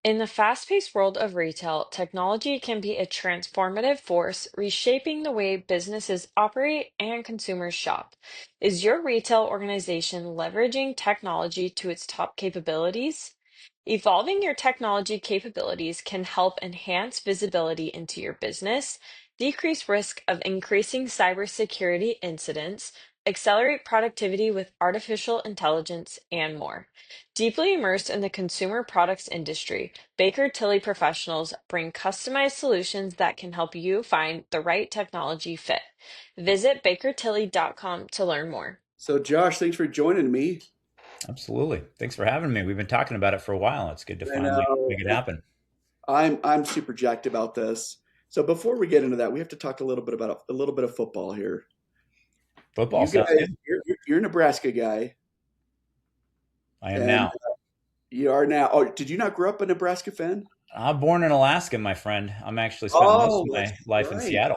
In the fast-paced world of retail, technology can be a transformative force, reshaping the way businesses operate and consumers shop. Is your retail organization leveraging technology to its top capabilities? Evolving your technology capabilities can help enhance visibility into your business, decrease risk of increasing cybersecurity incidents, accelerate productivity with artificial intelligence, and more. Deeply immersed in the consumer products industry, Baker Tilly professionals bring customized solutions that can help you find the right technology fit. Visit bakertilly.com to learn more. So, Josh, thanks for joining me. Absolutely. Thanks for having me. We've been talking about it for a while. It's good to I finally know make it happen. I'm super jacked about this. So, before we get into that, we have to talk a little bit about a little bit of football here. Football You sounds guys, good. you're a Nebraska guy, I am and now. you are now. Oh, did you not grow up a Nebraska fan? I'm born in Alaska, my friend. I'm actually spent most Oh, of that's my life in right. Seattle.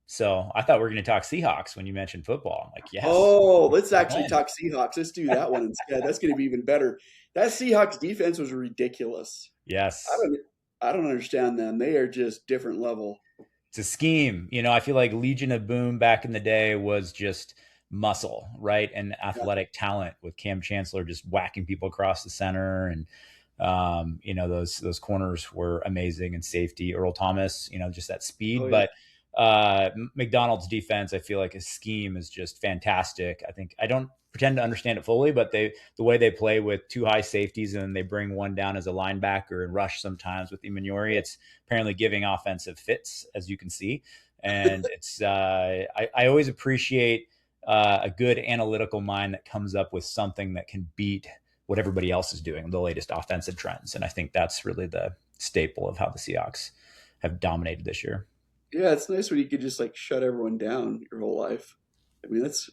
So I thought we were going to talk Seahawks when you mentioned football. I'm like, yes, Oh, let's we're actually playing. talk Seahawks. Let's do that one instead. That's going to be even better. That Seahawks defense was ridiculous. I Yes. don't, I don't understand them. They are just different level. It's a scheme. I feel like Legion of Boom back in the day was just muscle, right? And Yeah. athletic talent with Cam Chancellor just whacking people across the center. And those corners were amazing, and safety. Earl Thomas, just that Oh speed. yeah. But McDonald's defense, I feel like his scheme is just fantastic. I think I don't pretend to understand it fully, but the way they play with two high safeties and then they bring one down as a linebacker and rush sometimes with Emmanuel, it's apparently giving offensive fits, as you can see. And I always appreciate a good analytical mind that comes up with something that can beat what everybody else is doing, the latest offensive trends. And I think that's really the staple of how the Seahawks have dominated this year. Yeah, it's nice when you could just like shut everyone down your whole life. I mean, that's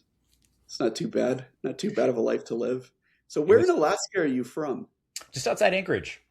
it's not too bad. Not too bad of a life to live. So, It where in was Alaska are you from? just outside Anchorage.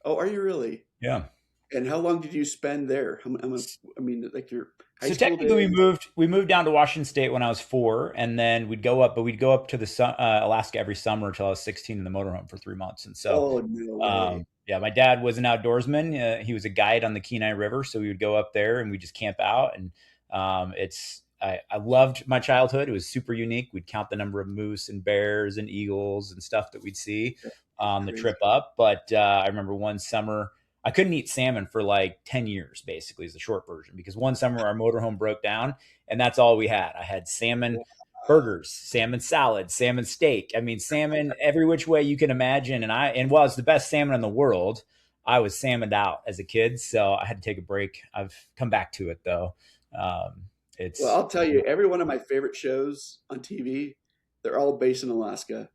Oh, are you really? Yeah. And how long did you spend there? I mean, like your high So school technically, we days? moved we moved down to Washington State when I was 4, and then we'd go up to Alaska every summer until I was 16 in the motorhome for 3 months. And so, Oh, no way. yeah, my dad was an outdoorsman. He was a guide on the Kenai River, so we would go up there and we just camp out. And I loved my childhood. It was super unique. We'd count the number of moose and bears and eagles and stuff that we'd see That's on the crazy. trip up. But I remember one summer I couldn't eat salmon for like 10 years, basically, is the short version, because one summer our motorhome broke down and that's all we had. I had salmon burgers, salmon salad, salmon steak. I mean, salmon every which way you can imagine. And while it's the best salmon in the world, I was salmoned out as a kid. So I had to take a break. I've come back to it though. Um, Well, it's, I'll tell you, every one of my favorite shows on TV, they're all based in Alaska.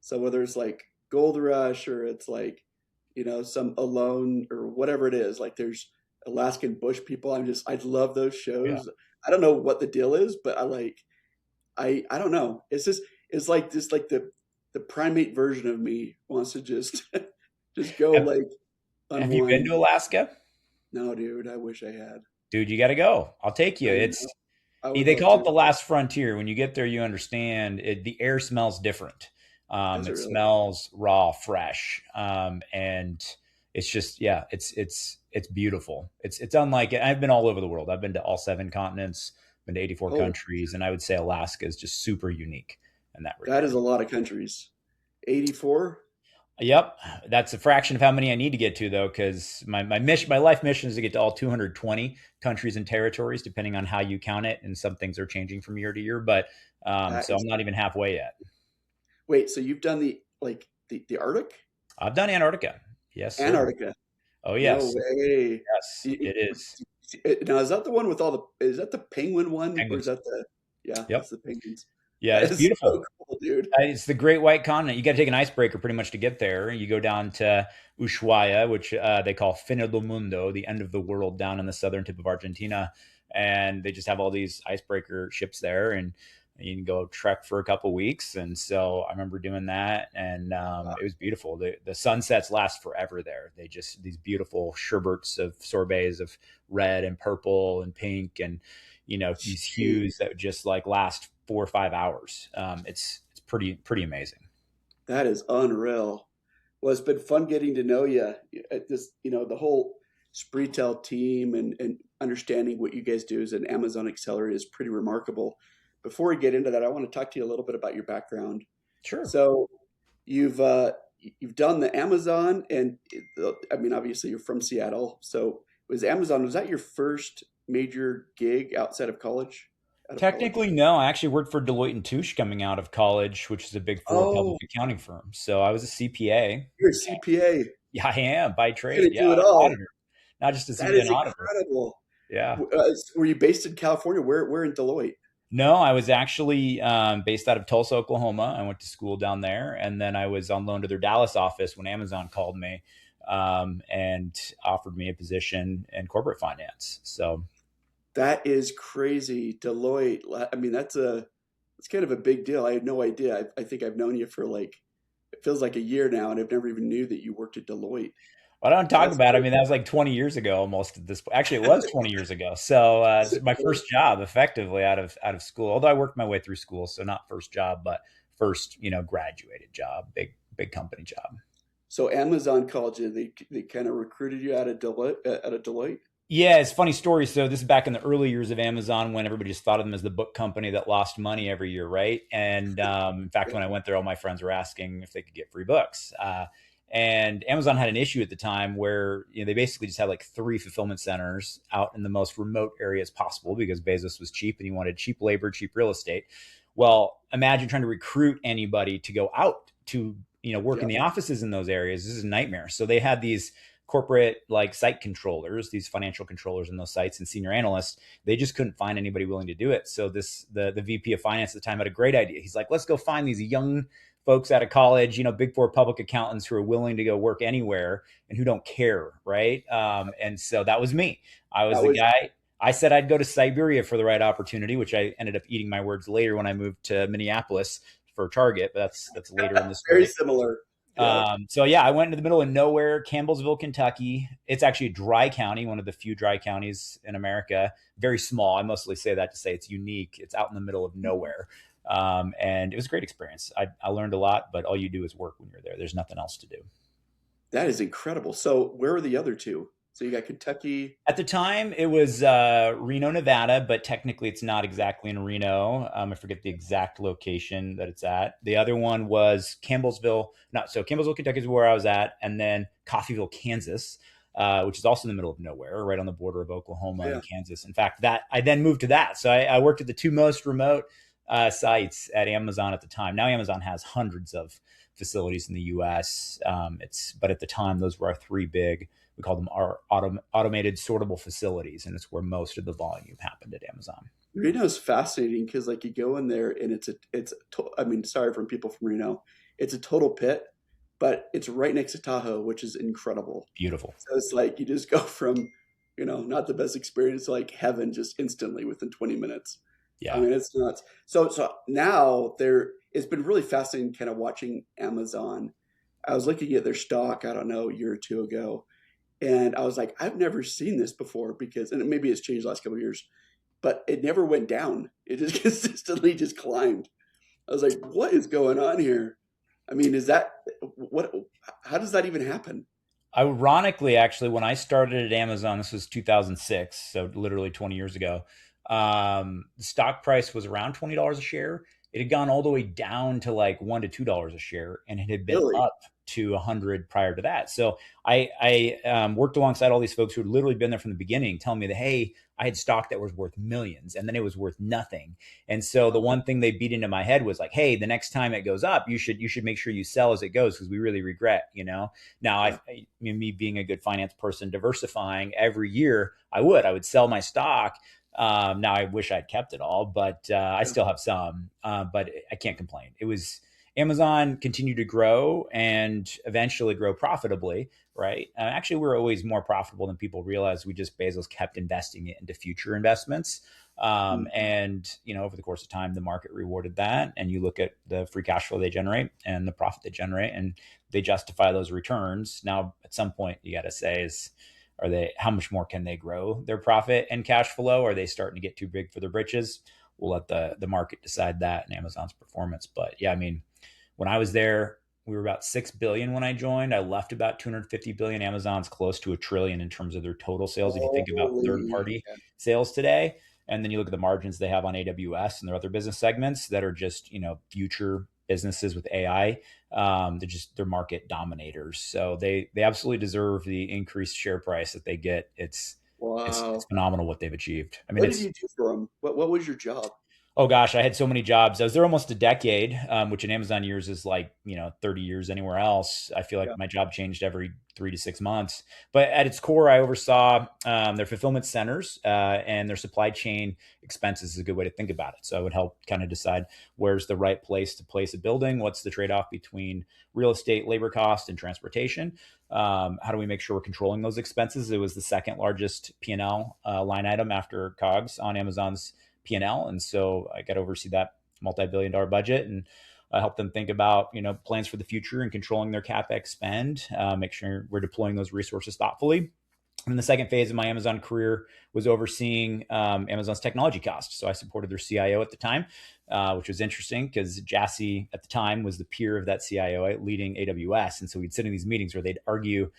So whether it's like Gold Rush or it's like, some Alone or whatever it is, like there's Alaskan bush people. I love those yeah. shows. I don't know what the deal is, but I don't know. It's like the primate version of me wants to just just go Have, like have you been unwind. to Alaska? No, dude, I wish I had. Dude, you got to go. I'll take you. I know. I would They love call it to. the last frontier. When you get there, you understand the air smells different. Does it It really? smells raw, fresh, and it's just yeah, it's beautiful. It's unlike it. I've been all over the world. I've been to all 7 continents, been to 84 Oh, countries, and I would say Alaska is just super unique in that that is regard. a lot of countries. 84? Yep, that's a fraction of how many I need to get to though, because my life mission is to get to all 220 countries and territories, depending on how you count it, and some things are changing from year to year. But That so is I'm not even halfway yet. Wait, so you've done the Arctic? I've done Antarctica. Yes, sir. Antarctica. Oh No yes, way. yes, You- it is. Now is that the one with all is that the penguin one or is Penguins. that yeah, Yep. that's the penguins. Yeah, That it's is so beautiful. cool, dude. It's the Great White Continent. You got to take an icebreaker pretty much to get there. You go down to Ushuaia, which they call Fine del Mundo, the end of the world, down in the southern tip of Argentina, and they just have all these icebreaker ships there, and you can go trek for a couple weeks. And so I remember doing that, and Wow. it was beautiful. The sunsets last forever there. They just these beautiful sherbets of sorbets of red and purple and pink, and these Gee, hues that just like last 4 or 5 hours. It's pretty amazing. that is unreal. Well, it's been fun getting to know you. This, the whole Spreetail team and understanding what you guys do as an Amazon accelerator is pretty remarkable. Before we get into that, I want to talk to you a little bit about your background. Sure. So, you've uh, you've done the Amazon, and I mean, obviously, you're from Seattle. So, was that your first major gig outside of college? Out of college? Technically, no. I actually worked for Deloitte and Touche coming out of college, which is a big four public Oh, accounting firm. So I was a CPA. you're a CPA. Yeah, I am by You're trade. gonna Yeah, do it all. auditor, not just a That CPA, is an auditor. incredible. Yeah. Were you based in California? Where in Deloitte? No, I was actually based out of Tulsa, Oklahoma. I went to school down there, and then I was on loan to their Dallas office when Amazon called me and offered me a position in corporate finance. So That is crazy. Deloitte. I mean, it's kind of a big deal. I had no idea. I think I've known you for like it feels like a year now, and I've never even knew that you worked at Deloitte. I don't So talk that's about it. I pretty mean, that was like 20 years ago almost at this point. Actually, it was 20 years ago. So it's my cool. first job effectively out of school. Although I worked my way through school, so not first job, but first, graduated job, big company job. So Amazon called you. They kind of recruited you out of Deloitte. Out of Deloitte. Yeah, it's a funny story. So this is back in the early years of Amazon when everybody just thought of them as the book company that lost money every year, right? And in fact, Yeah. when I went there, all my friends were asking if they could get free books. And Amazon had an issue at the time where they basically just had like three fulfillment centers out in the most remote areas possible because Bezos was cheap and he wanted cheap labor, cheap real estate. Well, imagine trying to recruit anybody to go out to work in Yeah. the offices in those areas. This is a nightmare. So they had these corporate like site controllers, these financial controllers in those sites and senior analysts. They just couldn't find anybody willing to do it. So the VP of finance at the time had a great idea. He's like, let's go find these young folks out of college, big four public accountants who are willing to go work anywhere and who don't care, right? And so that was me. I was That the was guy. I said I'd go to Siberia for the right opportunity, which I ended up eating my words later when I moved to Minneapolis for Target. But that's later in the very story. similar. Yeah. So yeah, I went into the middle of nowhere, Campbellsville, Kentucky. It's actually a dry county, one of the few dry counties in America. Very small. I mostly say that to say it's unique. It's out in the middle of nowhere. And it was a great experience. I learned a lot, but all you do is work when you're there. There's nothing else to do. That is incredible. So where are the other two? So you got Kentucky. At the time, it was Reno, Nevada, but technically it's not exactly in Reno. I forget the exact location that it's at. The other one was Campbellsville. Not so Campbellsville, Kentucky is where I was at, and then Coffeyville, Kansas, which is also in the middle of nowhere, right on the border of Oklahoma Yeah. and Kansas. In fact, that I then moved to that. So I worked at the two most remote sites at Amazon at the time. Now Amazon has hundreds of facilities in the U.S. But at the time those were our three big. We call them our automated sortable facilities, and it's where most of the volume happened at Amazon. Reno is fascinating because like you go in there and I mean, sorry from people from Reno, it's a total pit, but it's right next to Tahoe, which is incredible. Beautiful. So it's like you just go from, not the best experience to like heaven just instantly within 20 minutes. I Yeah. mean, it's nuts. So now it's been really fascinating kind of watching Amazon. I was looking at their stock, I don't know, a year or two ago, and I was like, I've never seen this before and maybe it's changed the last couple of years, but it never went down. It just consistently just climbed. I was like, what is going on here? I mean, what, how does that even happen? Ironically, actually, when I started at Amazon, this was 2006, so literally 20 years ago, the stock price was around $20 a share. It had gone all the way down to like $1 to $2 a share, and it had been Really? up to 100 prior to that. So I worked alongside all these folks who had literally been there from the beginning, telling me that, hey, I had stock that was worth millions, and then it was worth nothing. And so the Wow. one thing they beat into my head was like, hey, the next time it goes up, you should make sure you sell as it goes because we really regret. Now, Yeah. me being a good finance person, diversifying every year, I would sell my stock. Now I wish I'd kept it all, but I Yeah. still have some. But I can't complain. It was Amazon continued to grow and eventually grow profitably. Right? Actually, we're always more profitable than people realize. We just Bezos kept investing it into future investments. Mm. And over the course of time, the market rewarded that. And you look at the free cash flow they generate and the profit they generate, and they justify those returns. Now, at some point, you got to say how much more can they grow their profit and cash flow? Are they starting to get too big for their britches? We'll let the market decide that and Amazon's performance. But yeah, I mean, when I was there, we were about 6 billion when I joined. I left about 250 billion. Amazon's close to a trillion in terms of their total sales. If you think about third Holy, party sales today, and then you look at the margins they have on AWS and their other business segments that are just, future businesses with AI. They're market dominators. So they absolutely deserve the increased share price that they get. It's wow. phenomenal what they've achieved. I mean, What did it's you do for them? What was your job? Oh gosh, I had so many jobs. I was there almost a decade, which in Amazon years is like 30 years anywhere else. I feel Yeah. like my job changed every 3 to 6 months. But at its core, I oversaw their fulfillment centers and their supply chain expenses is a good way to think about it. So I would help kind of decide where's the right place to place a building, what's the trade off between real estate, labor cost, and transportation. How do we make sure we're controlling those expenses? It was the second largest P&L line item after COGS on Amazon's P&L. And so I got to oversee that multi-billion dollar budget and help them think about, plans for the future and controlling their CapEx spend, make sure we're deploying those resources thoughtfully. And the second phase of my Amazon career was overseeing Amazon's technology costs. So I supported their CIO at the time, which was interesting because Jassy at the time was the peer of that CIO leading AWS. And so we'd sit in these meetings where they'd argue,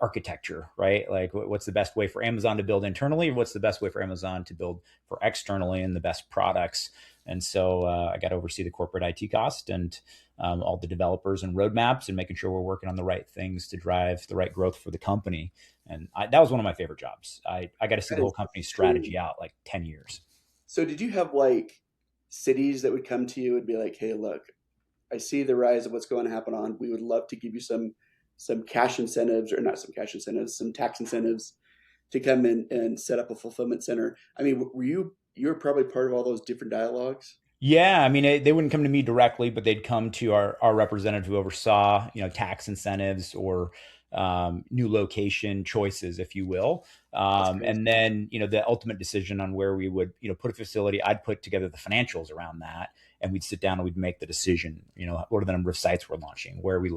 architecture, right? Like what's the best way for Amazon to build internally? Or what's the best way for Amazon to build for externally and the best products? And so I got to oversee the corporate IT cost and all the developers and roadmaps and making sure we're working on the right things to drive the right growth for the company. And that was one of my favorite jobs. I got to see That the whole is company's true. strategy out like 10 years. So did you have like cities that would come to you and be like, "Hey, look, I see the rise of what's going to happen on. We would love to give you some cash incentives, or not some cash incentives, some tax incentives to come in and set up a fulfillment center." I mean, you were probably part of all those different dialogues? Yeah, I mean, they wouldn't come to me directly, but they'd come to our representative who oversaw, tax incentives or new location choices, if you will. That's crazy. And then, the ultimate decision on where we would, put a facility, I'd put together the financials around that, and we'd sit down and we'd make the decision. What are the number of sites we're launching, where are we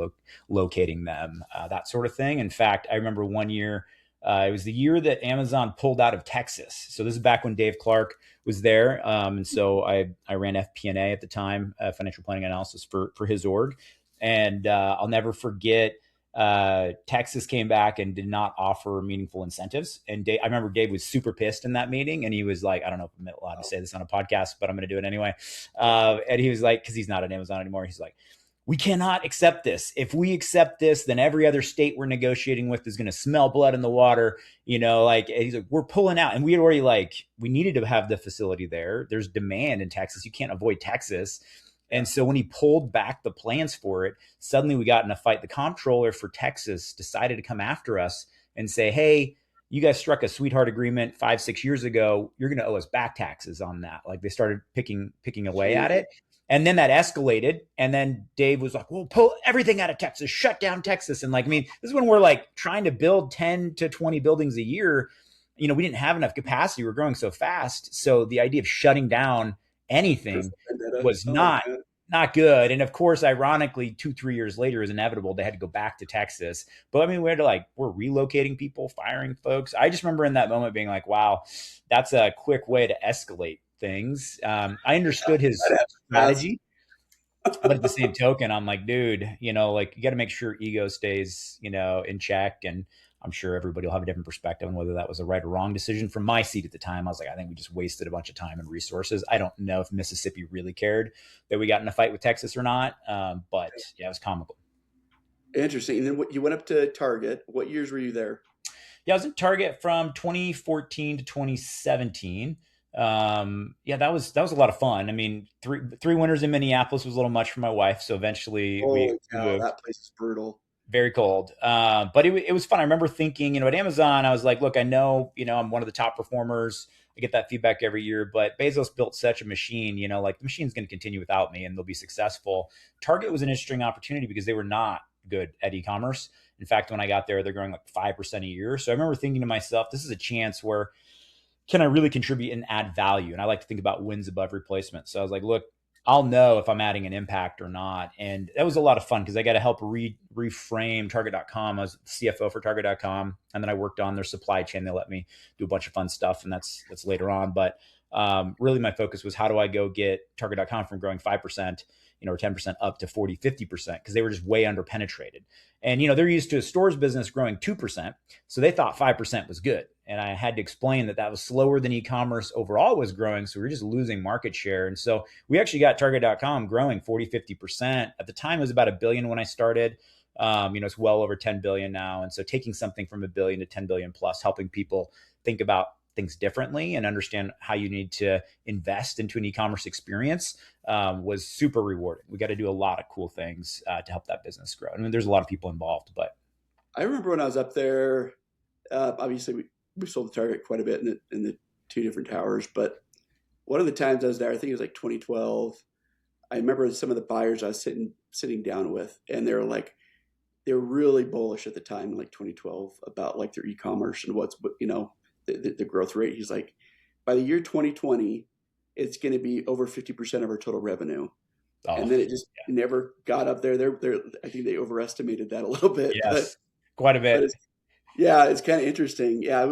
locating them, that sort of thing. In fact, I remember one year, it was the year that Amazon pulled out of Texas. So this is back when Dave Clark was there. And so I ran FP&A at the time, financial planning analysis for his org. And I'll never forget, Texas came back and did not offer meaningful incentives. And I remember Dave was super pissed in that meeting. And he was like, I don't know if I'm allowed to say this on a podcast, but I'm going to do it anyway. And he was like, because he's not at Amazon anymore. He's like, we cannot accept this. If we accept this, then every other state we're negotiating with is going to smell blood in the water. Like he's like, we're pulling out. And we had already we needed to have the facility there. There's demand in Texas. You can't avoid Texas. Yeah. And so when he pulled back the plans for it, suddenly we got in a fight. The comptroller for Texas decided to come after us and say, hey, you guys struck a sweetheart agreement 5-6 years ago. You're going to owe us back taxes on that. Like they started picking away at Jeez. it. And then that escalated. And then Dave was like, well, pull everything out of Texas, shut down Texas. And I mean, this is when we're like trying to build 10 to 20 buildings a year. We didn't have enough capacity. We're growing so fast. So the idea of shutting down anything Personal vendetta. was Oh not man. not good. And of course, ironically, 2-3 years later is inevitable. They had to go back to Texas. But I mean, we're relocating people, firing folks. I just remember in that moment being like, wow, that's a quick way to escalate things. I understood his I'd have to pass. strategy, but at the same token, I'm like, dude, like you got to make sure ego stays, in check. And I'm sure everybody will have a different perspective on whether that was a right or wrong decision. From my seat at the time, I was like, I think we just wasted a bunch of time and resources. I don't know if Mississippi really cared that we got in a fight with Texas or not. But yeah, it was comical. Interesting. And then you went up to Target. What years were you there? Yeah, I was in Target from 2014 to 2017. Yeah, that was a lot of fun. I mean, three winters in Minneapolis was a little much for my wife, so eventually we Holy cow, moved. that place is brutal. Very cold. But it was fun. I remember thinking, at Amazon, I was like, look, I know, I'm one of the top performers. I get that feedback every year, but Bezos built such a machine, like the machine's going to continue without me and they'll be successful. Target was an interesting opportunity because they were not good at e-commerce. In fact, when I got there, they're growing like 5% a year. So I remember thinking to myself, this is a chance where can I really contribute and add value? And I like to think about wins above replacement. So I was like, look, I'll know if I'm adding an impact or not. And that was a lot of fun because I got to help reframe Target.com. I was CFO for Target.com. And then I worked on their supply chain. They let me do a bunch of fun stuff. And that's later on. But really my focus was how do I go get Target.com from growing 5% or 10% up to 40, 50% because they were just way under penetrated. And, they're used to a stores business growing 2%. So they thought 5% was good. And I had to explain that that was slower than e-commerce overall was growing. So we were just losing market share. And so we actually got Target.com growing 40, 50%. At the time, it was about $1 billion when I started. It's well over 10 billion now. And so taking something from $1 billion to 10 billion plus, helping people think about things differently and understand how you need to invest into an e-commerce experience was super rewarding. We got to do a lot of cool things to help that business grow. I mean, there's a lot of people involved, but I remember when I was up there, obviously we sold the Target quite a bit in the two different towers, but one of the times I was there, I think it was like 2012. I remember some of the buyers I was sitting down with, and they were really bullish at the time in like 2012 about like their e-commerce and the growth rate. He's like, by the year 2020, it's going to be over 50% of our total revenue. oh, And then it just never got up there. I think they overestimated that a little bit, yes, quite a but bit. it's kind of interesting. Yeah,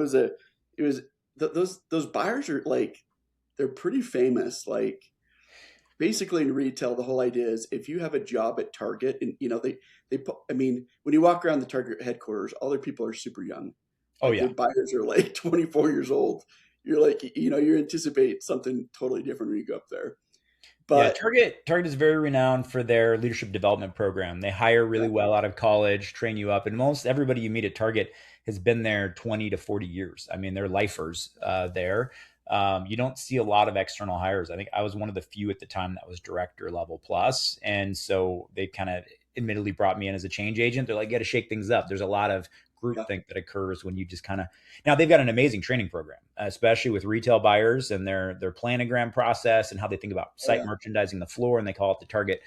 those buyers are like, they're pretty famous. Like basically in retail, the whole idea is if you have a job at Target and, I mean, when you walk around the Target headquarters, all their people are super young. Oh Like yeah. their buyers are like 24 years old. You're like, you anticipate something totally different when you go up there. Yeah, But Target is very renowned for their leadership development program. They hire yeah, really well out of college, train you up, and most everybody you meet at Target has been there 20 to 40 years. I mean, they're lifers there. You don't see a lot of external hires. I think I was one of the few at the time that was director level plus, and so they kind of admittedly brought me in as a change agent. They're like, got to shake things up. There's a lot of yeah, groupthink that occurs when you just kind of now they've got an amazing training program, especially with retail buyers and their planogram process and how they think about oh site yeah, merchandising the floor, and they call it the Target,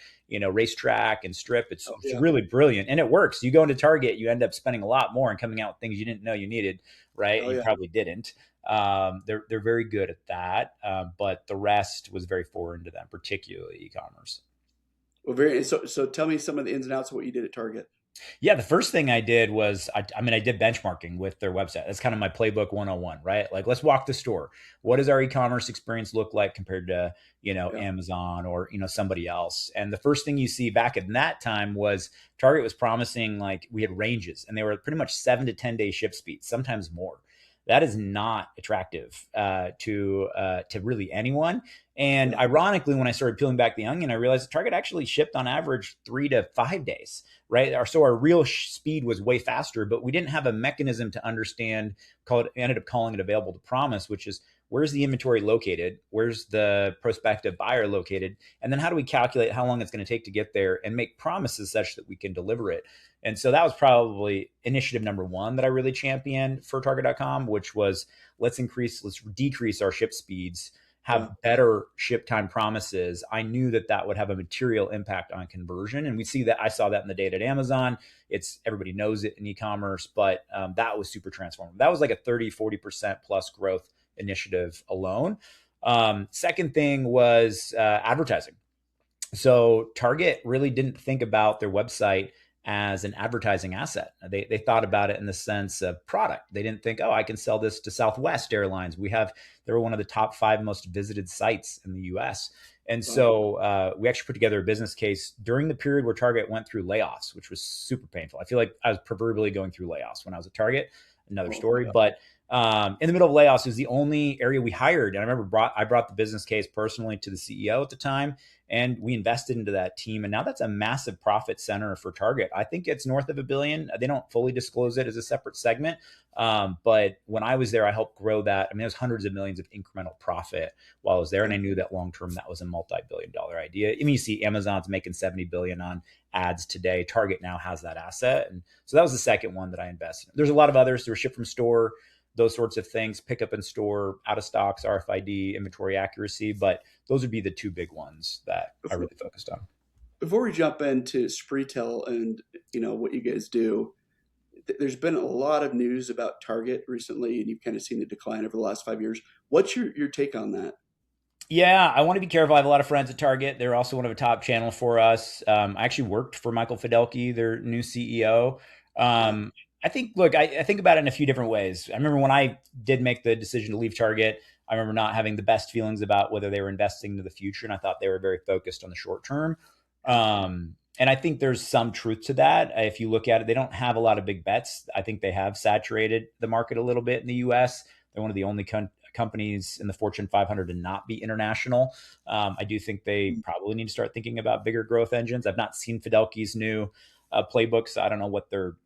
racetrack and strip. oh It's yeah, really brilliant, and it works. You go into Target, you end up spending a lot more and coming out with things you didn't know you needed, right? oh And you yeah. probably didn't. They're very good at that, but the rest was very foreign to them, particularly e-commerce. Well, so. Tell me some of the ins and outs of what you did at Target. Yeah, the first thing I did was I did benchmarking with their website. That's kind of my playbook 101, right? Like let's walk the store. What does our e-commerce experience look like compared to, Yeah, Amazon or, somebody else? And the first thing you see back in that time was Target was promising like we had ranges and they were pretty much 7 to 10 day ship speeds, sometimes more. That is not attractive to really anyone. And yeah, ironically, when I started peeling back the onion, I realized Target actually shipped on average 3 to 5 days, right? So our real speed was way faster, but we didn't have a mechanism to understand. Ended up calling it available to promise, which is where's the inventory located, where's the prospective buyer located, and then how do we calculate how long it's going to take to get there and make promises such that we can deliver it. And so that was probably initiative number one that I really championed for Target.com, which was let's decrease our ship speeds, yeah, have better ship time promises. I knew that would have a material impact on conversion. And I saw that in the data at Amazon. Everybody knows it in e-commerce, but that was super transformative. That was like a 30, 40% plus growth initiative alone. Second thing was advertising. So Target really didn't think about their website as an advertising asset. They thought about it in the sense of product. They didn't think, oh, I can sell this to Southwest Airlines. They were one of the top 5 most visited sites in the U.S. And wow, so we actually put together a business case during the period where Target went through layoffs, which was super painful. I feel like I was proverbially going through layoffs when I was at Target. Another oh, story, yeah, but in the middle of layoffs, it was the only area we hired. And I remember I brought the business case personally to the CEO at the time, and we invested into that team. And now that's a massive profit center for Target. I think it's north of $1 billion. They don't fully disclose it as a separate segment. But when I was there, I helped grow that. I mean, it was hundreds of millions of incremental profit while I was there. And yeah. I knew that long-term, that was a multi-billion-dollar idea. I mean, you see Amazon's making 70 billion on ads today. Target now has that asset. And so that was the second one that I invested in. There's a lot of others. There were ship from store, those sorts of things, pick up in store, out of stocks, RFID, inventory accuracy. But those would be the two big ones that I Before, really focused on. before we jump into Spreetail and what you guys do, there's been a lot of news about Target recently, and you've kind of seen the decline over the last 5 years. What's your take on that? Yeah, I want to be careful. I have a lot of friends at Target. They're also one of a top channel for us. I actually worked for Michael Fidelki, their new CEO. Yeah, I think about it in a few different ways. I remember when I did make the decision to leave Target, I remember not having the best feelings about whether they were investing into the future. And I thought they were very focused on the short term. And I think there's some truth to that. If you look at it, they don't have a lot of big bets. I think they have saturated the market a little bit in the US. They're one of the only companies in the Fortune 500 to not be international. I do think they probably need to start thinking about bigger growth engines. I've not seen Fidelki's new playbook, so I don't know what their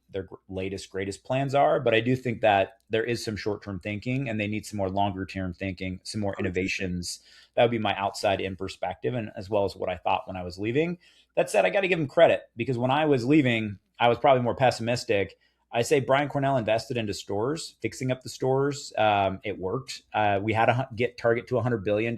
latest greatest plans are, but I do think that there is some short-term thinking and they need some more longer-term thinking, some more 100%. innovations. That would be my outside in perspective, and as well as what I thought when I was leaving. That said, I got to give him credit because when I was leaving, I was probably more pessimistic. I say Brian Cornell invested into stores, fixing up the stores. It worked. We had to get Target to $100 billion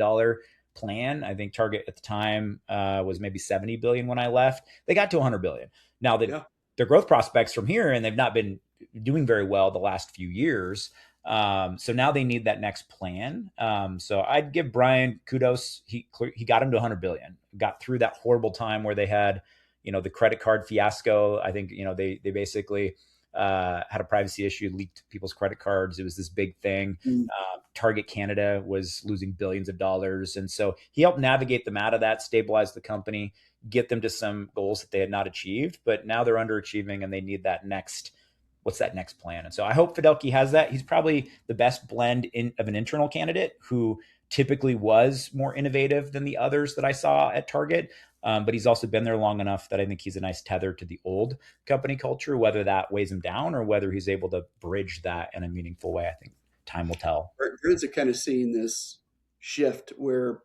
plan. I think Target at the time was maybe 70 billion when I left. They got to 100 billion. Now Yeah. their growth prospects from here, and they've not been doing very well the last few years. So now they need that next plan. So I'd give Brian kudos. He got him to 100 billion. Got through that horrible time where they had, the credit card fiasco. I think they basically had a privacy issue, leaked people's credit cards. It was this big thing. Mm. Target Canada was losing billions of dollars, and so he helped navigate them out of that, stabilize the company, get them to some goals that they had not achieved. But now they're underachieving, and they need that next what's that next plan? And so I hope Fidelki has that. He's probably the best blend of an internal candidate who typically was more innovative than the others that I saw at Target. But he's also been there long enough that I think he's a nice tether to the old company culture, whether that weighs him down or whether he's able to bridge that in a meaningful way. I think time will tell. Brands are kind of seeing this shift where,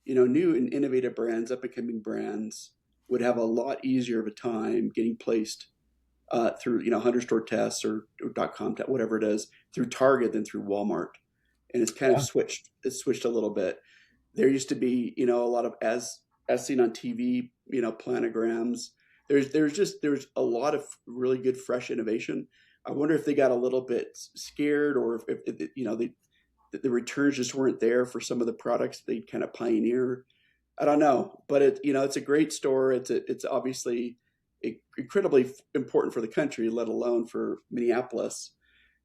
new and innovative brands, up and coming brands, would have a lot easier of a time getting placed through 100 store tests or .com, whatever it is, through Target than through Walmart. And it's kind of Yeah. switched. It's switched a little bit. There used to be a lot of as seen on TV, planograms. There's a lot of really good fresh innovation. I wonder if they got a little bit scared, or if the returns just weren't there for some of the products they kind of pioneer. I don't know, but it's a great store. It's obviously incredibly important for the country, let alone for Minneapolis.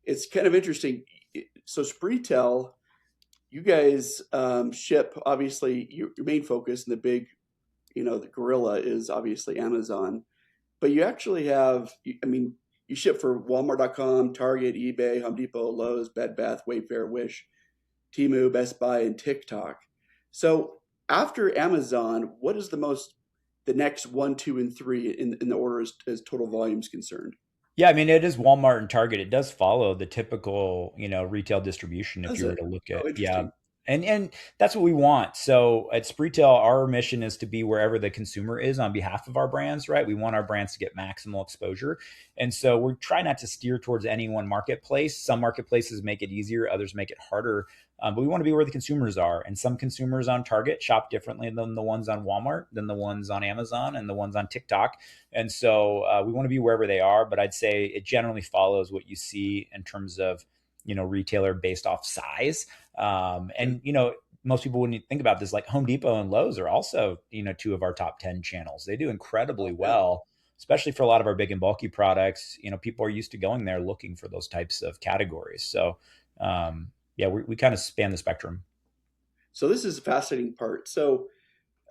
It's kind of interesting. So Spreetail, you guys ship, obviously your main focus and the big, the gorilla is obviously Amazon, but you actually have, I mean, you ship for Walmart.com, Target, eBay, Home Depot, Lowe's, Bed Bath, Wayfair, Wish, Temu, Best Buy, and TikTok. So after Amazon, what is the next one, two, and three in the order as total volume is concerned? Yeah, I mean, it is Walmart and Target. It does follow the typical, retail distribution if Does you were it? to look Oh, at, yeah. interesting. And that's what we want. So at Spreetail, our mission is to be wherever the consumer is on behalf of our brands, right? We want our brands to get maximal exposure. And so we're trying not to steer towards any one marketplace. Some marketplaces make it easier, others make it harder. But we want to be where the consumers are. And some consumers on Target shop differently than the ones on Walmart, than the ones on Amazon, and the ones on TikTok. And so we want to be wherever they are, but I'd say it generally follows what you see in terms of, retailer based off size. Okay. Most people wouldn't think about this, like Home Depot and Lowe's are also, two of our top 10 channels. They do incredibly Oh, yeah. well, especially for a lot of our big and bulky products. People are used to going there looking for those types of categories. So, yeah, we kind of span the spectrum. So this is a fascinating part. So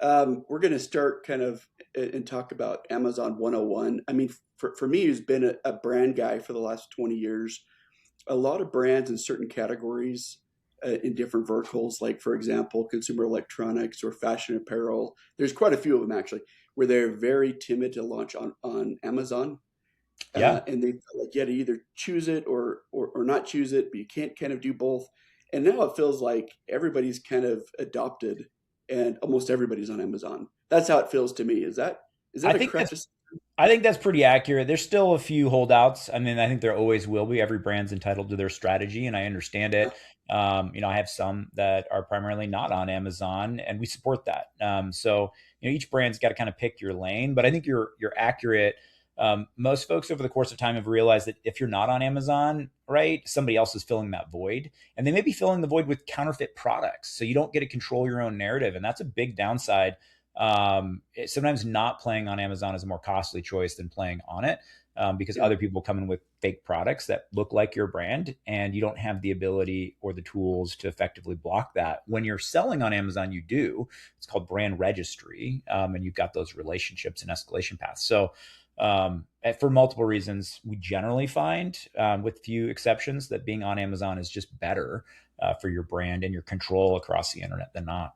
we're going to start kind of and talk about Amazon 101. I mean, for me, who's been a brand guy for the last 20 years, a lot of brands in certain categories in different verticals, like, for example, consumer electronics or fashion apparel. There's quite a few of them, actually, where they're very timid to launch on Amazon. Yeah. And they feel like you had to either choose it or not choose it, but you can't kind of do both. And now it feels like everybody's kind of adopted, and almost everybody's on Amazon. That's how it feels to me. Is that I a think correct? that's I think that's pretty accurate. There's still a few holdouts. I mean, I think there always will be. Every brand's entitled to their strategy, and I understand Yeah. it. I have some that are primarily not on Amazon, and we support that. So, each brand's got to kind of pick your lane. But I think you're accurate. Most folks over the course of time have realized that if you're not on Amazon, right, somebody else is filling that void, and they may be filling the void with counterfeit products. So you don't get to control your own narrative, and that's a big downside. Sometimes not playing on Amazon is a more costly choice than playing on it. because Yeah. other people come in with fake products that look like your brand, and you don't have the ability or the tools to effectively block that. When you're selling on Amazon, you do. It's called brand registry, and you've got those relationships and escalation paths. So for multiple reasons, we generally find, with few exceptions, that being on Amazon is just better for your brand and your control across the internet than not.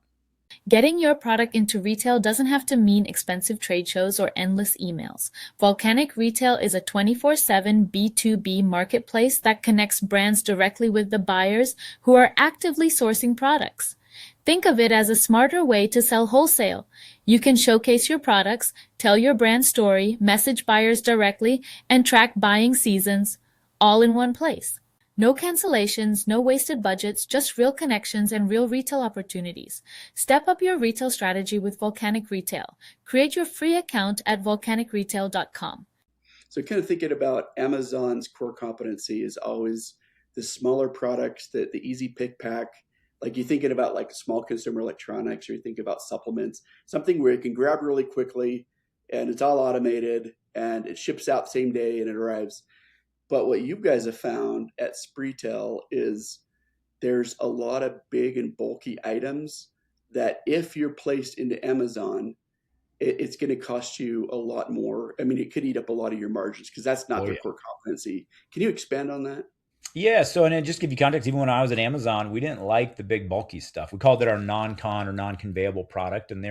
Getting your product into retail doesn't have to mean expensive trade shows or endless emails. Volcanic Retail is a 24/7 B2B marketplace that connects brands directly with the buyers who are actively sourcing products. Think of it as a smarter way to sell wholesale. You can showcase your products, tell your brand story, message buyers directly, and track buying seasons all in one place. No cancellations, no wasted budgets, just real connections and real retail opportunities. Step up your retail strategy with Volcanic Retail. Create your free account at volcanicretail.com. So kind of thinking about Amazon's core competency is always the smaller products, the easy pick pack. Like you're thinking about like small consumer electronics, or you think about supplements, something where you can grab really quickly and it's all automated and it ships out same day and it arrives. But what you guys have found at Spreetail is there's a lot of big and bulky items that if you're placed into Amazon, it's going to cost you a lot more. I mean, it could eat up a lot of your margins because that's not Oh their yeah. core competency. Can you expand on that? Yeah. So, and then just give you context, even when I was at Amazon, we didn't like the big bulky stuff. We called it our non-con or non-conveyable product. And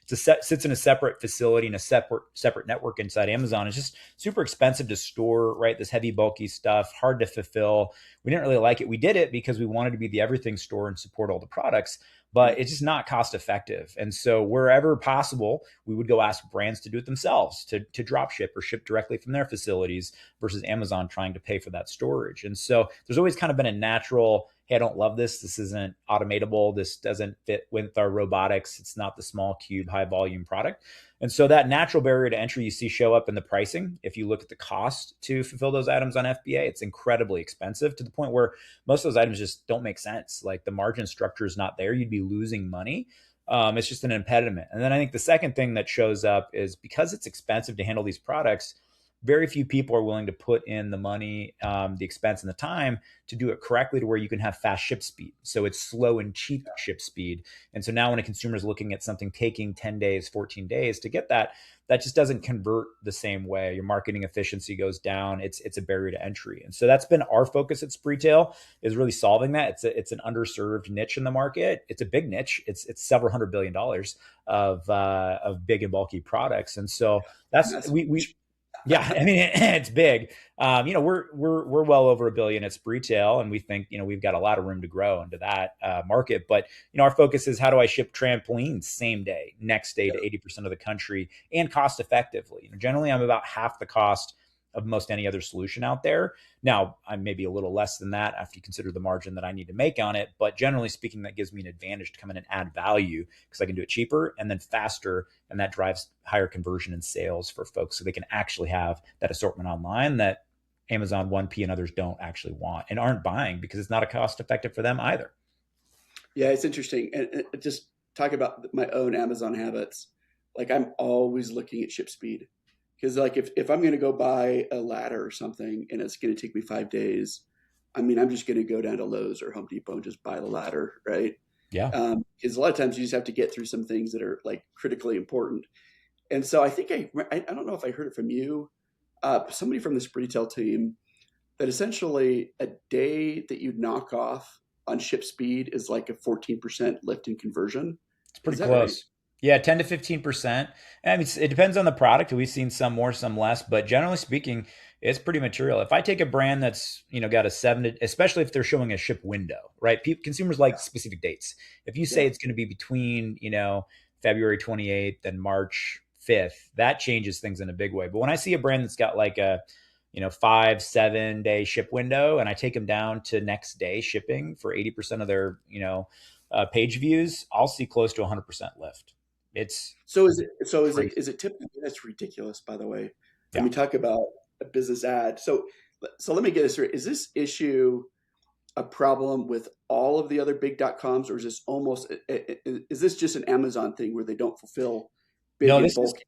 sits in a separate facility and a separate network inside Amazon. It's just super expensive to store, right? This heavy, bulky stuff, hard to fulfill. We didn't really like it. We did it because we wanted to be the everything store and support all the products, Yeah. but it's just not cost effective. And so wherever possible, we would go ask brands to do it themselves, to drop ship or ship directly from their facilities versus Amazon trying to pay for that storage. And so there's always kind of been a natural, hey, I don't love this. This isn't automatable. This doesn't fit with our robotics. It's not the small cube, high volume product. And so that natural barrier to entry you see show up in the pricing. If you look at the cost to fulfill those items on FBA, it's incredibly expensive to the point where most of those items just don't make sense. Like the margin structure is not there. You'd be losing money. It's just an impediment. And then I think the second thing that shows up is because it's expensive to handle these products, very few people are willing to put in the money, the expense, and the time to do it correctly to where you can have fast ship speed. So it's slow and cheap ship speed. And so now when a consumer is looking at something taking 10 days, 14 days to get that, that just doesn't convert the same way. Your marketing efficiency goes down. It's a barrier to entry. And so that's been our focus at Spreetail, is really solving that. It's an underserved niche in the market. It's a big niche. It's several $100 billion of big and bulky products. And so that's That's we yeah, I mean it's big. We're well over a billion at Spreetail, and we think we've got a lot of room to grow into that market. But our focus is how do I ship trampolines same day, next day to 80% of the country and cost effectively. Generally, I'm about half the cost of most any other solution out there. Now, I'm maybe a little less than that after you consider the margin that I need to make on it. But generally speaking, that gives me an advantage to come in and add value because I can do it cheaper and then faster. And that drives higher conversion and sales for folks so they can actually have that assortment online that Amazon, 1P, and others don't actually want and aren't buying because it's not a cost effective for them either. Yeah, it's interesting. And just talk about my own Amazon habits. Like I'm always looking at ship speed. Because like if I'm going to go buy a ladder or something and it's going to take me 5 days, I mean, I'm just going to go down to Lowe's or Home Depot and just buy the ladder, right? Yeah. Because a lot of times you just have to get through some things that are like critically important. And so I think I don't know if I heard it from you, somebody from the Spreetail team, that essentially a day that you knock off on ship speed is like a 14% lift in conversion. It's Is pretty that right? close. Yeah, 10 to 15%. I mean, it depends on the product. We've seen some more, some less, but generally speaking, it's pretty material. If I take a brand that's, got a especially if they're showing a ship window, right? Consumers like specific dates. If you say Yeah. it's going to be between, February 28th and March 5th, that changes things in a big way. But when I see a brand that's got like a, 5, 7 day ship window and I take them down to next day shipping for 80% of their, page views, I'll see close to 100% lift. It's So is it so crazy. is it typically that's ridiculous, by the way. I Yeah. mean, talk about a business ad. So let me get this straight. Is this issue a problem with all of the other big dot coms, or is this almost is this just an Amazon thing where they don't fulfill big No, and this is bulky?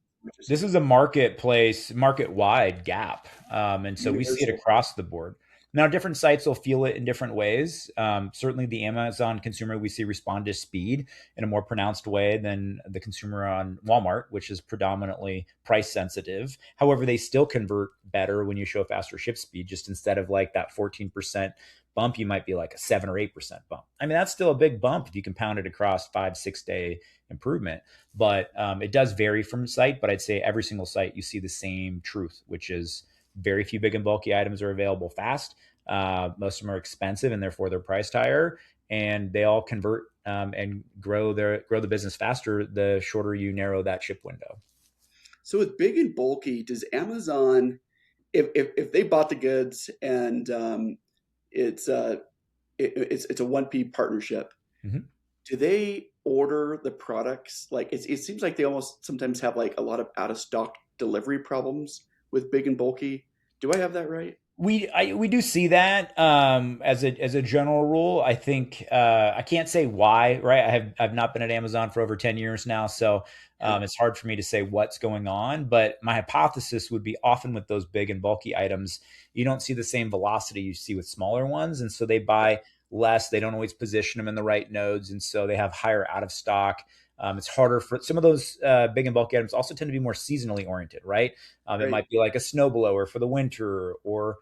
this is a marketplace, market-wide gap, and so we see it Universal. across the board. Now, different sites will feel it in different ways. Certainly, the Amazon consumer we see respond to speed in a more pronounced way than the consumer on Walmart, which is predominantly price sensitive. However, they still convert better when you show faster ship speed. Just instead of like that 14% bump, you might be like a 7 or 8% bump. I mean, that's still a big bump if you compound it across 5, 6 day improvement. But it does vary from site. But I'd say every single site you see the same truth, which is very few big and bulky items are available fast. Most of them are expensive and therefore they're priced higher, and they all convert and grow the business faster the shorter you narrow that ship window. So with big and bulky, does Amazon, if they bought the goods and it's it's a 1P partnership, Mm-hmm. do they order the products? Like it seems like they almost sometimes have like a lot of out of stock delivery problems with big and bulky. Do I have that right? We do see that as a general rule. I think I can't say why, right? I've not been at Amazon for over 10 years now, so Yeah, it's hard for me to say what's going on. But my hypothesis would be often with those big and bulky items, you don't see the same velocity you see with smaller ones, and so they yeah, buy less. They don't always position them in the right nodes, and so they have higher out of stock. It's harder for some of those big and bulky items. Also tend to be more seasonally oriented, right? It right. might be like a snowblower for the winter, or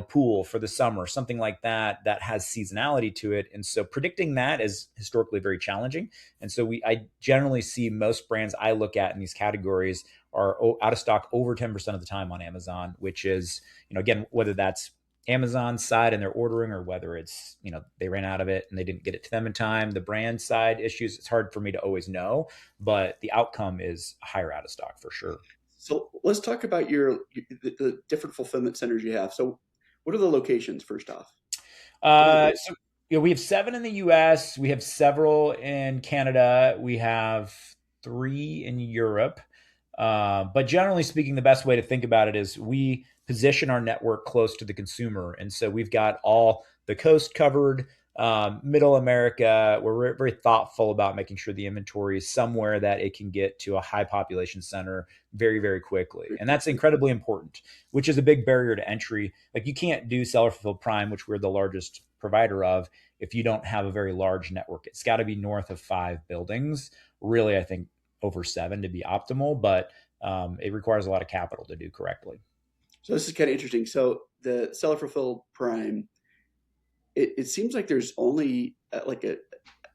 pool for the summer, something like that, that has seasonality to it. And so predicting that is historically very challenging. And so I generally see most brands I look at in these categories are out of stock over 10% of the time on Amazon, which is, again, whether that's Amazon side and they're ordering, or whether it's, they ran out of it and they didn't get it to them in time, the brand side issues, it's hard for me to always know, but the outcome is higher out of stock for sure. So let's talk about the different fulfillment centers you have. So what are the locations first off? What are the So we have 7 in the U.S. We have several in Canada. We have 3 in Europe. But generally speaking, the best way to think about it is we position our network close to the consumer, and so we've got all the coast covered. Middle America, we're very thoughtful about making sure the inventory is somewhere that it can get to a high population center very, very quickly, very and that's quickly? incredibly important, which is a big barrier to entry. Like, you can't do seller fulfilled prime, which we're the largest provider of, if you don't have a very large network. It's got to be north of 5 buildings. Really, I think over 7 to be optimal, but it requires a lot of capital to do correctly. So this is kind of interesting. So the seller fulfilled prime, it seems like there's only like a,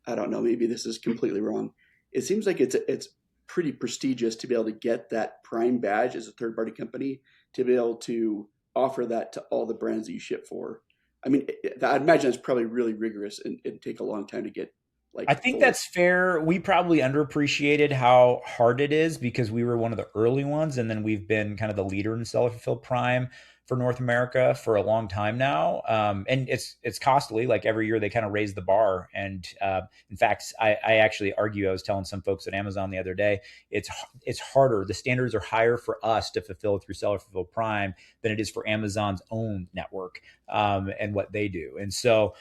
I don't know, maybe this is completely wrong. It seems like it's pretty prestigious to be able to get that prime badge as a third party company, to be able to offer that to all the brands that you ship for. I mean, I'd imagine it's probably really rigorous and take a long time to get I like think fully. that's fair. We probably underappreciated how hard it is because we were one of the early ones, and then we've been kind of the leader in seller fulfilled prime for North America for a long time now. And it's costly. Like, every year they kind of raise the bar. And in fact, I actually argue. I was telling some folks at Amazon the other day, it's harder. The standards are higher for us to fulfill through seller fulfilled prime than it is for Amazon's own network and what they do. And so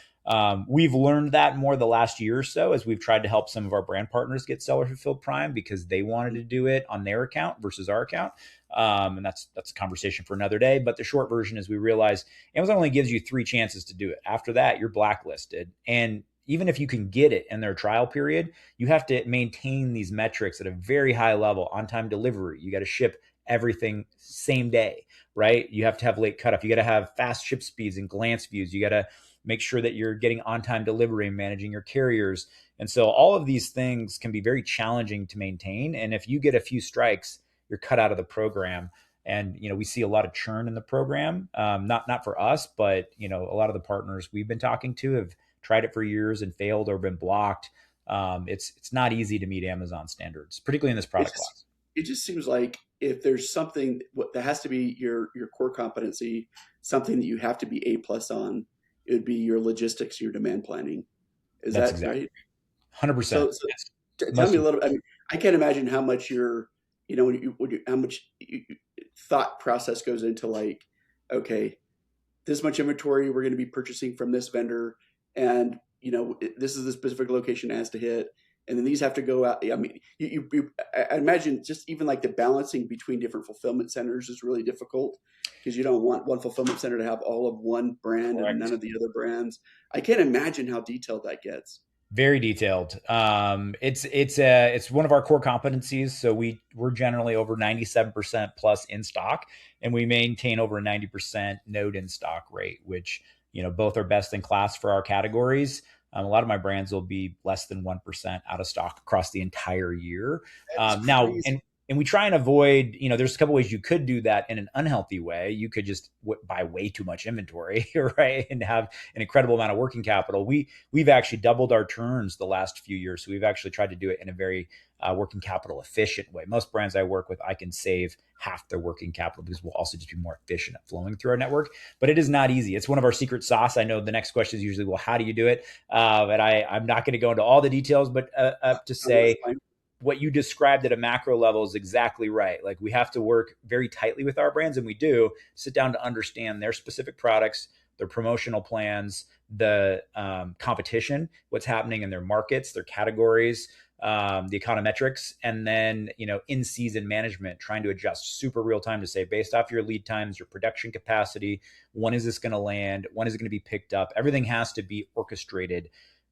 we've learned that more the last year or so as we've tried to help some of our brand partners get seller fulfilled prime because they wanted to do it on their account versus our account. And that's a conversation for another day. But the short version is we realized Amazon only gives you 3 chances to do it. After that, you're blacklisted. And even if you can get it in their trial period, you have to maintain these metrics at a very high level. On time delivery, you got to ship everything same day, right? You have to have late cutoff. You got to have fast ship speeds and glance views. You got to make sure that you're getting on time delivery and managing your carriers. And so all of these things can be very challenging to maintain. And if you get a few strikes, you're cut out of the program. And we see a lot of churn in the program. Not for us, but a lot of the partners we've been talking to have tried it for years and failed or been blocked. It's not easy to meet Amazon standards, particularly in this It product just class. it just seems like if there's something that has to be your core competency, something that you have to be A plus on, it would be your logistics, your demand planning. Is That's that exactly right? 100%. So Yes. tell Most me a little. I mean, I can't imagine how much how much thought process goes into like, okay, this much inventory we're going to be purchasing from this vendor, and this is the specific location it has to hit, and then these have to go out. I mean, I imagine just even like the balancing between different fulfillment centers is really difficult because you don't want one fulfillment center to have all of one brand and none Correct. of the other brands. I can't imagine how detailed that gets. Very detailed. It's one of our core competencies. So we're generally over 97% plus in stock, and we maintain over a 90% node in stock rate, which both are best in class for our categories. A lot of my brands will be less than 1% out of stock across the entire year. That's Now, crazy. and we try and avoid, there's a couple ways you could do that in an unhealthy way. You could just buy way too much inventory, right, and have an incredible amount of working capital. We've actually doubled our turns the last few years, so we've actually tried to do it in a very working capital efficient way. Most brands I work with, I can save half their working capital because we'll also just be more efficient at flowing through our network. But it is not easy. It's one of our secret sauce. I know the next question is usually, well, how do you do it? And I'm not going to go into all the details, but up to That's say fine. what you described at a macro level is exactly right. Like, we have to work very tightly with our brands, and we do sit down to understand their specific products, their promotional plans, the competition, what's happening in their markets, their categories, the econometrics, and then in season management, trying to adjust super real time to say, based off your lead times, your production capacity, when is this going to land, when is it going to be picked up? Everything has to be orchestrated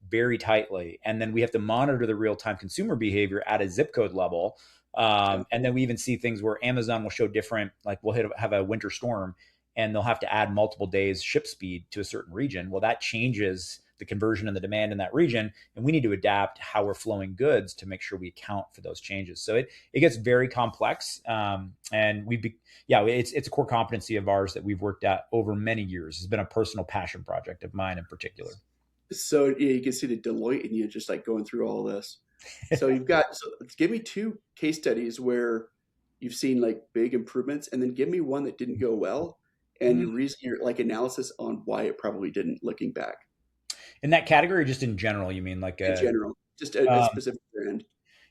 very tightly. And then we have to monitor the real time consumer behavior at a zip code level. Yeah. And then we even see things where Amazon will show different, like we'll have a winter storm and they'll have to add multiple days ship speed to a certain region. Well, that changes the conversion and the demand in that region. And we need to adapt how we're flowing goods to make sure we account for those changes. So it gets very complex. And it's a core competency of ours that we've worked at over many years. It's been a personal passion project of mine in particular. So yeah, you can see the Deloitte in you just like going through all this. So give me two case studies where you've seen like big improvements, and then give me one that didn't go well, and your like analysis on why it probably didn't, looking back. In that category, just in general, you mean like In general, just a um, specific brand.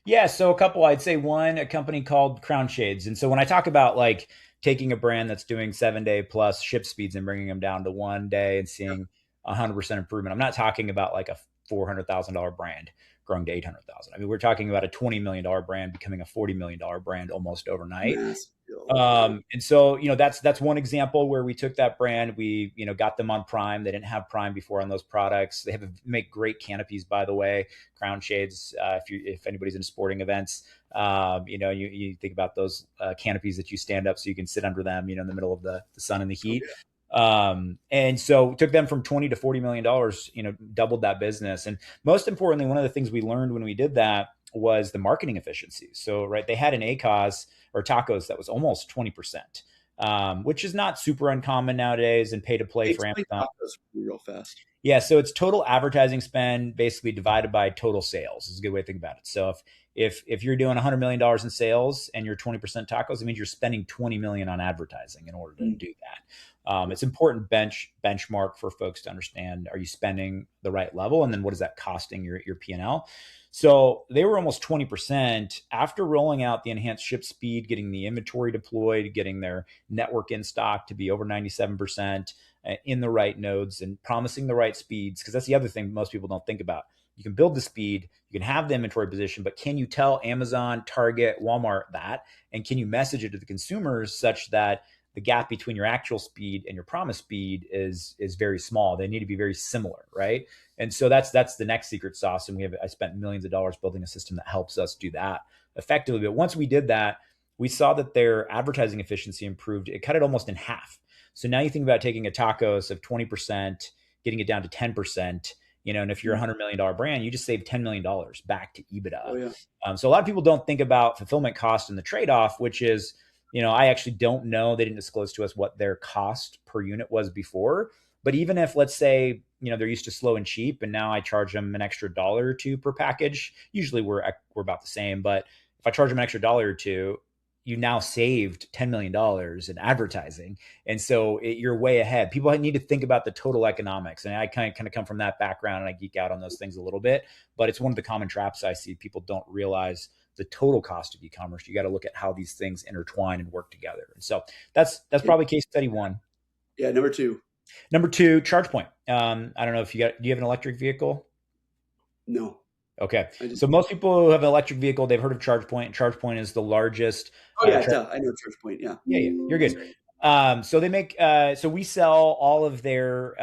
yeah, so a couple, I'd say one, a company called Crown Shades. And so when I talk about like taking a brand that's doing 7 day plus ship speeds and bringing them down to 1 day and seeing 100% improvement, I'm not talking about like a $400,000 brand growing to 800,000. I mean, we're talking about a $20 million brand becoming a $40 million brand almost overnight. Massive deal. Yeah. And so, that's one example where we took that brand, we, got them on Prime. They didn't have Prime before on those products. They make great canopies, by the way, Crown Shades. If anybody's in sporting events, you think about those canopies that you stand up so you can sit under them, in the middle of the sun and the Oh heat. yeah. And so took them from 20 to $40 million, doubled that business. And most importantly, one of the things we learned when we did that was the marketing efficiency. So, right, they had an ACOS or tacos that was almost 20%, which is not super uncommon nowadays and pay to play for Explain Amazon. tacos real fast. Yeah, so it's total advertising spend basically divided by total sales is a good way to think about it. So if you're doing $100 million in sales and you're 20% tacos, it means you're spending 20 million on advertising in order to Mm. do that. It's important benchmark for folks to understand: are you spending the right level, and then what is that costing your P&L? So they were almost 20% after rolling out the enhanced ship speed, getting the inventory deployed, getting their network in stock to be over 97% in the right nodes and promising the right speeds. Because that's the other thing most people don't think about. You can build the speed, you can have the inventory position, but can you tell Amazon, Target, Walmart that? And can you message it to the consumers such that the gap between your actual speed and your promised speed is very small? They need to be very similar, right? And so that's the next secret sauce. And I spent millions of dollars building a system that helps us do that effectively. But once we did that, we saw that their advertising efficiency improved. It cut it almost in half. So now you think about taking a tacos of 20%, getting it down to 10%, and if you're a $100 million brand, you just save $10 million back to Oh EBITDA. yeah. So a lot of people don't think about fulfillment cost and the trade-off, which is, I actually don't know. They didn't disclose to us what their cost per unit was before. But even if, let's say, they're used to slow and cheap, and now I charge them an extra dollar or two per package, usually we're about the same. But if I charge them an extra dollar or two, you now saved $10 million in advertising. And so you're way ahead. People need to think about the total economics. And I kind of come from that background and I geek out on those things a little bit, but it's one of the common traps I see. People don't realize the total cost of e-commerce. You got to look at how these things intertwine and work together. And so that's probably case study one. Yeah. Number two. Number two, charge point. I don't know if do you have an electric vehicle? No. Okay. I just So most people who have an electric vehicle, they've heard of ChargePoint. ChargePoint is the largest oh yeah, charge. duh, I know ChargePoint. Yeah, Yeah, yeah, you're that's good. right. So they make so we sell all of their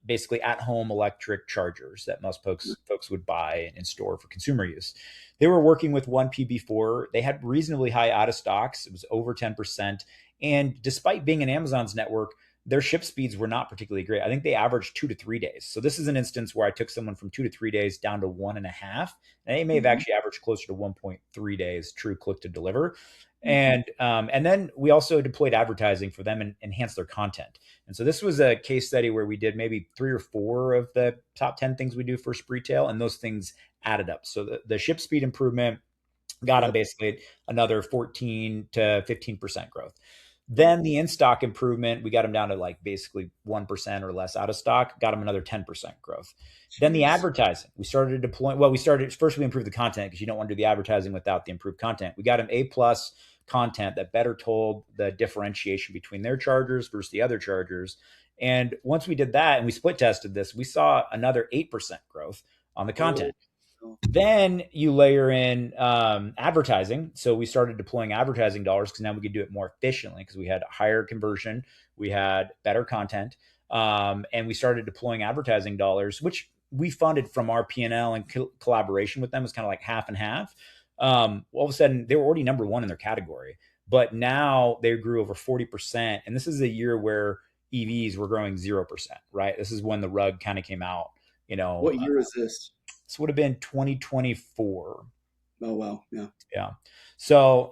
basically at home electric chargers that most folks would buy and store for consumer use. They were working with one PB4. They had reasonably high out of stocks. It was over 10%. And despite being in Amazon's network, their ship speeds were not particularly great. I think they averaged 2 to 3 days. So this is an instance where I took someone from 2 to 3 days down to 1.5. And they may have actually averaged closer to 1.3 days true click to deliver. And then we also deployed advertising for them and enhanced their content. And so this was a case study where we did maybe 3 or 4 of the top 10 things we do for Spreetail, and those things added up. So the ship speed improvement got them Yep. basically another 14 to 15% growth. Wow. Then the in stock improvement, we got them down to like basically 1% or less out of stock, got them another 10% growth. Then the Jeez. advertising, we started deploying. Well, we started first, we improved the content because you don't want to do the advertising without the improved content. We got them A plus content that better told the differentiation between their chargers versus the other chargers. And once we did that and we split tested this, we saw another 8% growth on the Oh, content. oh, Then you layer in advertising. So we started deploying advertising dollars because now we could do it more efficiently because we had higher conversion, we had better content, and we started deploying advertising dollars, which we funded from our P&L and collaboration with them was kind of like half and half. All of a sudden, they were already number one in their category, but now they grew over 40%. And this is a year where EVs were growing 0%, right? This is when the rug kind of came out, you know, what year is this? this would have been 2024. Oh wow, yeah. Yeah. So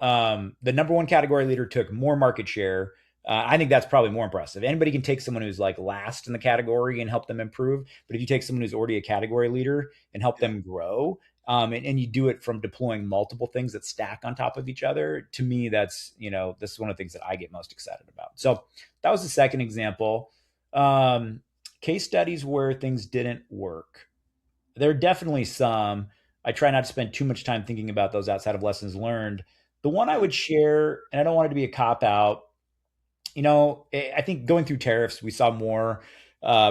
the number one category leader took more market share. I think that's probably more impressive. Anybody can take someone who's like last in the category and help them improve. But if you take someone who's already a category leader and help Yeah. them grow, and you do it from deploying multiple things that stack on top of each other, to me, that's, this is one of the things that I get most excited about. So that was the second example. Case studies where things didn't work. There are definitely some. I try not to spend too much time thinking about those outside of lessons learned. The one I Yeah. would share, and I don't want it to be a cop out, I think going through tariffs, we saw more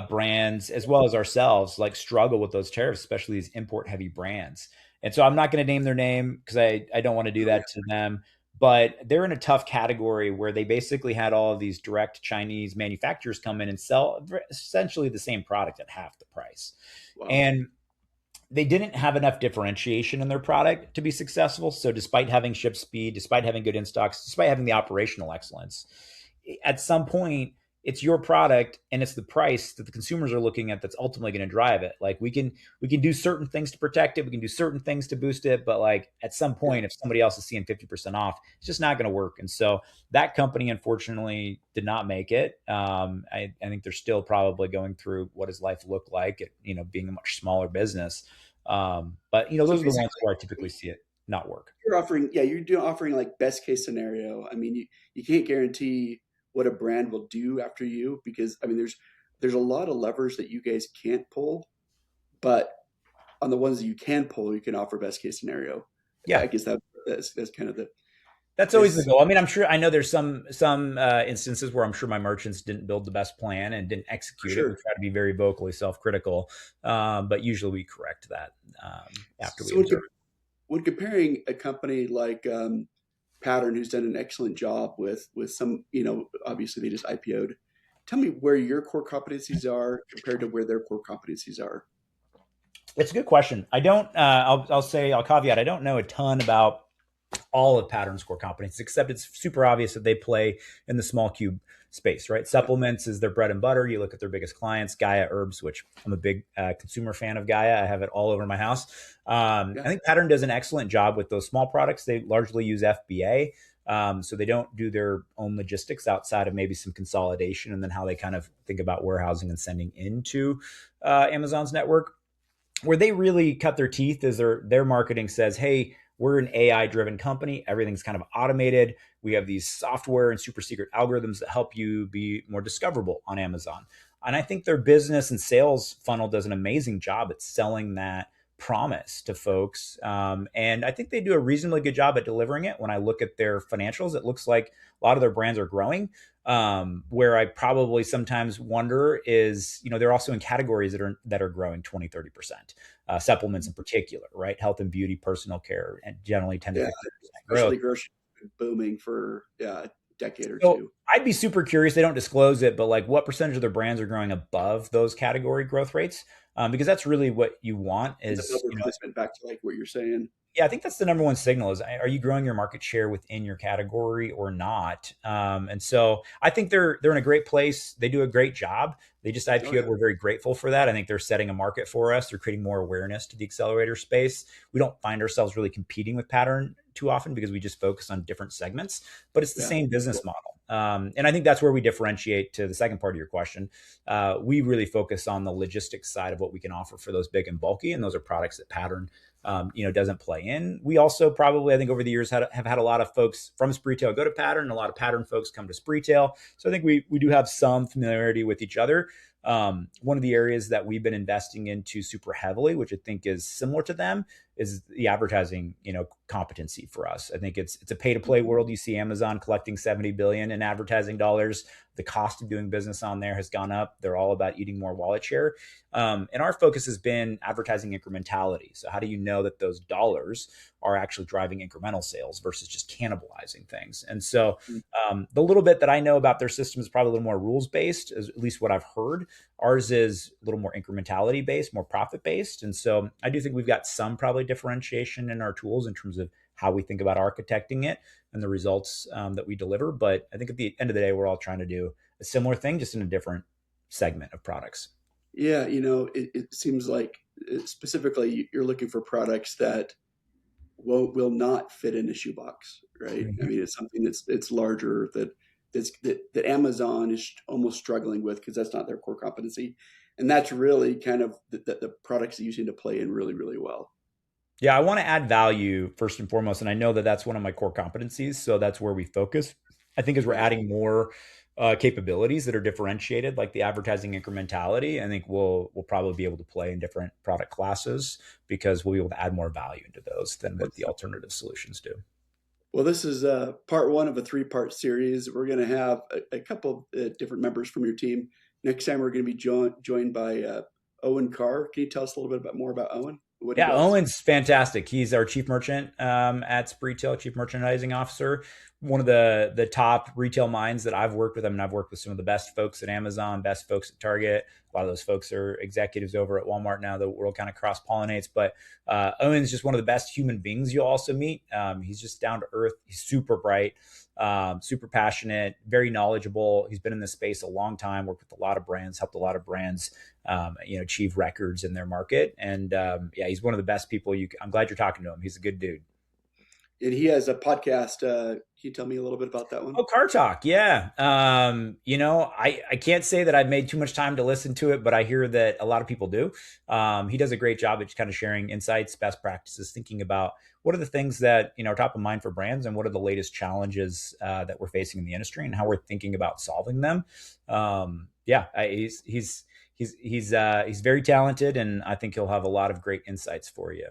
brands as well as ourselves like struggle with those tariffs, especially these import heavy brands. And so I'm not going to name their name because I don't want to do Oh yeah. that to them. But they're in a tough category where they basically had all of these direct Chinese manufacturers come in and sell essentially the same product at half the price. Wow. And they didn't have enough differentiation in their product to be successful. So despite having ship speed, despite having good in stocks, despite having the operational excellence, at some point it's your product and it's the price that the consumers are looking at that's ultimately going to drive it. Like we can do certain things to protect it, we can do certain things to boost it, but like at some Yeah. point if somebody else is seeing 50% off, it's just not going to work. And so that company unfortunately did not make it. I think they're still probably going through what does life look like at, being a much smaller business. But So those are the ones basically, where I typically see it not work. you're offering, yeah, you're doing offering like best case scenario. I mean, you can't guarantee what a brand will do after you because I mean, there's a lot of levers that you guys can't pull, but on the ones that you can pull, you can offer best case scenario. Yeah. I guess that's kind of the That's always the is goal. I mean, I know there's some instances where I'm sure my merchants didn't build the best plan and didn't for execute it. We sure. try to be very vocally self-critical, but usually we correct that after we So observe. when comparing a company like Pattern, who's done an excellent job with some, obviously they just IPO'd. Tell me where your core competencies are compared to where their core competencies are. It's a good question. I don't. I'll caveat. I don't know a ton about all of Pattern's core competencies, except it's super obvious that they play in the small cube space, right? Yeah, Supplements is their bread and butter. You look at their biggest clients, Gaia Herbs, which I'm a big consumer fan of Gaia. I have it all over my house. yeah, I think Pattern does an excellent job with those small products. They largely use FBA. So they don't do their own logistics outside of maybe some consolidation and then how they kind of think about warehousing and sending into Amazon's network. Where they really cut their teeth is their marketing says, hey, we're an AI driven company. Everything's kind of automated. We have these software and super secret algorithms that help you be more discoverable on Amazon. And I think their business and sales funnel does an amazing job at selling that promise to folks. And I think they do a reasonably good job at delivering it. When I look at their financials, it looks like a lot of their brands are growing. Where I probably sometimes wonder is, they're also in categories that are growing 20, 30%. Supplements in particular, right? Health and beauty, personal care, and generally 10 to Yeah, 15% growth. especially grocery booming for a decade or So two. I'd be super curious. They don't disclose it, but like what percentage of their brands are growing above those category growth rates? Because that's really what you want And above is, replacement, back to like what you're saying. yeah, I think that's the number one signal is are you growing your market share within your category or not? And so I think they're in a great place. They do a great job. They just Oh IPO'd. yeah, We're very grateful for that. I think they're setting a market for us. They're creating more awareness to the accelerator space. We don't find ourselves really competing with Pattern too often because we just focus on different segments, but it's the yeah. same Cool. business model. And I think that's where we differentiate to the second part of your question. We really focus on the logistics side of what we can offer for those big and bulky, and those are products that Pattern doesn't play in. We also probably, I think, over the years have had a lot of folks from Spreetail go to Pattern, and a lot of Pattern folks come to Spreetail. So I think we do have some familiarity with each other. One of the areas that we've been investing into super heavily, which I think is similar to them, is the advertising, competency for us. I think it's a pay to play world. You see Amazon collecting 70 billion in advertising dollars. The cost of doing business on there has gone up. They're all about eating more wallet share. And our focus has been advertising incrementality. So how do you know that those dollars are actually driving incremental sales versus just cannibalizing things? And so the little bit that I know about their system is probably a little more rules based, at least what I've heard. Ours is a little more incrementality based, more profit based. And so I do think we've got some probably differentiation in our tools in terms of how we think about architecting it and the results that we deliver. But I think at the end of the day, we're all trying to do a similar thing, just in a different segment of products. Yeah, it seems like specifically you're looking for products that will not fit in a shoebox, right? I Mhm. mean, it's something it's larger that Amazon is almost struggling with because that's not their core competency, and that's really kind of the products that you seem to play in really really well. Yeah, I want to add value first and foremost, and I know that that's one of my core competencies. So that's where we focus. I think as we're Yeah. adding more capabilities that are differentiated, like the advertising incrementality, I think we'll probably be able to play in different product classes because we'll be able to add more value into those than what the alternative solutions do. Well, this is part one of a three-part series. We're going to have a couple of different members from your team. Next time, we're going to be joined by Owen Carr. Can you tell us a little bit more about Owen, what he Yeah, does? Owen's fantastic. He's our chief merchant at Spreetail, chief merchandising officer. One of the top retail minds that I've worked with. I mean, I've worked with some of the best folks at Amazon, best folks at Target. A lot of those folks are executives over at Walmart now. The world kind of cross pollinates, but Owen's just one of the best human beings you'll also meet. He's just down to earth. He's super bright, super passionate, very knowledgeable. He's been in this space a long time. Worked with a lot of brands, helped a lot of brands achieve records in their market. And yeah, he's one of the best people. I'm glad you're talking to him. He's a good dude. And he has a podcast. Can you tell me a little bit about that one? Oh, Car Talk. Yeah. I can't say that I've made too much time to listen to it, but I hear that a lot of people do. He does a great job at kind of sharing insights, best practices, thinking about what are the things that, are top of mind for brands and what are the latest challenges that we're facing in the industry and how we're thinking about solving them. He's very talented, and I think he'll have a lot of great insights for you.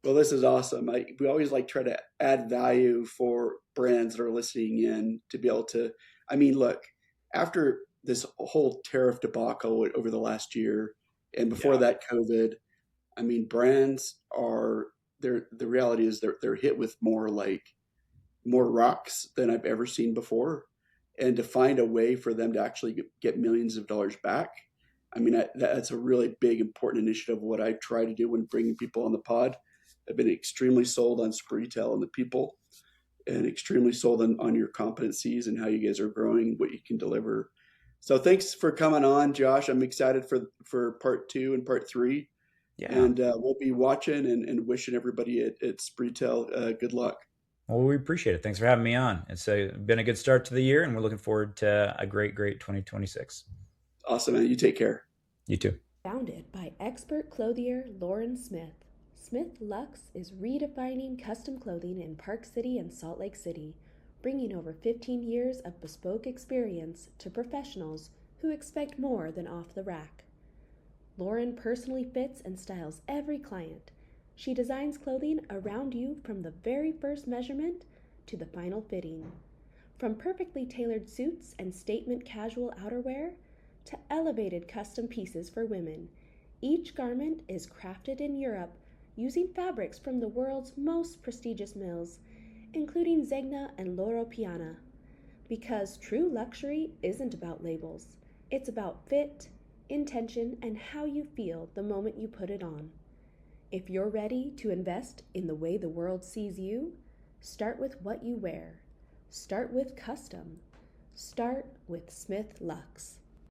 Well, this is awesome. We always like try to add value for brands that are listening in to be able to. I mean, look, after this whole tariff debacle over the last year, and before Yeah. that, COVID. I mean, brands are the reality is they're hit with more rocks than I've ever seen before, and to find a way for them to actually get millions of dollars back. I mean, that's a really big, important initiative. What I try to do when bringing people on the pod, I've been extremely sold on Spreetail and the people, and extremely sold on your competencies and how you guys are growing, what you can deliver. So thanks for coming on, Josh. I'm excited for part two and part three, Yeah. and we'll be watching and wishing everybody at Spreetail good luck. Well, we appreciate it. Thanks for having me on. It's been a good start to the year, and we're looking forward to a great 2026. Awesome, man. You take care. You too. Founded by expert clothier Lauren Smith, Smith Luxe is redefining custom clothing in Park City and Salt Lake City, bringing over 15 years of bespoke experience to professionals who expect more than off the rack. Lauren personally fits and styles every client. She designs clothing around you from the very first measurement to the final fitting. From perfectly tailored suits and statement casual outerwear to elevated custom pieces for women, each garment is crafted in Europe using fabrics from the world's most prestigious mills, including Zegna and Loro Piana. Because true luxury isn't about labels, it's about fit, intention, and how you feel the moment you put it on. If you're ready to invest in the way the world sees you, start with what you wear. Start with custom. Start with Smith Luxe.